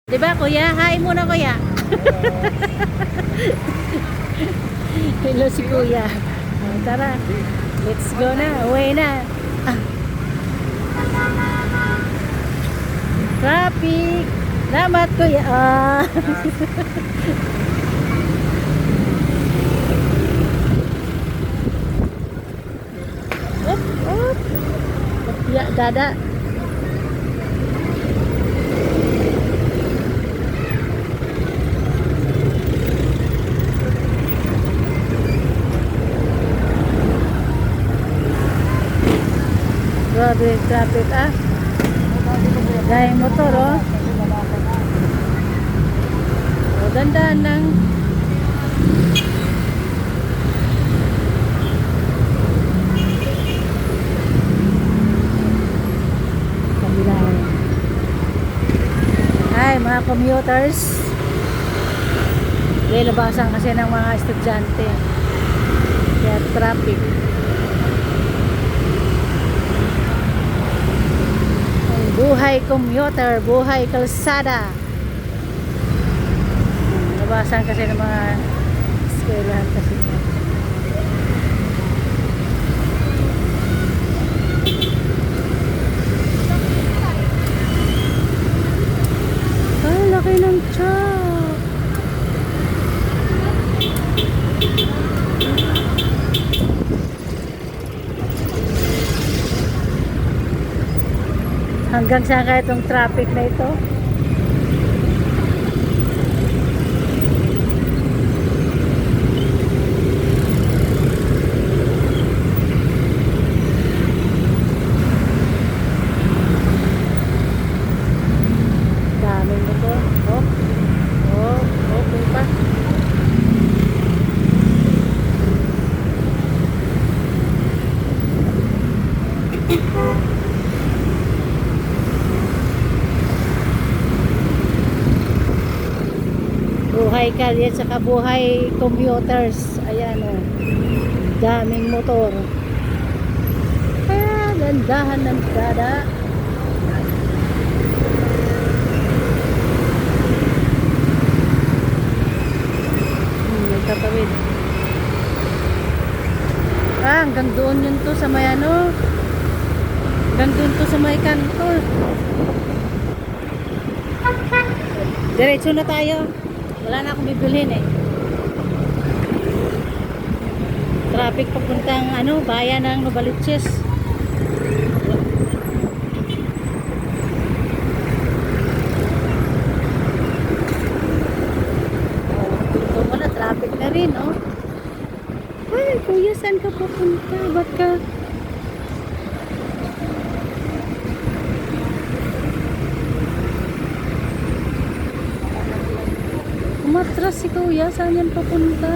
Diba kuya? Hi muna kuya. Hello si kuya. Tara. Let's go na. Uwi na. Traffic. Salamat kuya. Op, op. Ya, dada. Grabe yung traffic dahil motor dandan lang. Kabilang. Ay mga commuters, labasan kasi ng mga estudyante kaya traffic. Buhay commuter, buhay kalsada. Labasan kasi ng mga eskwelahan kasi. Ay, laki ng truck. Hanggang saan kaya itong traffic na ito? Daming ito. Okay pa. Buhay kalye at saka buhay commuters. Ayan daming motor. Kaya gandahan ng dada. Nagtatawid. Hanggang doon yun to sa may hanggang doon to sa may kanto. Diretso na tayo. Wala na akong bibilhin Traffic papuntang bayan ng Novaliches. Dito wala traffic na rin Ay kuya, saan ka papunta? Ba't ka? Umatras si kuya, saan yan papunta?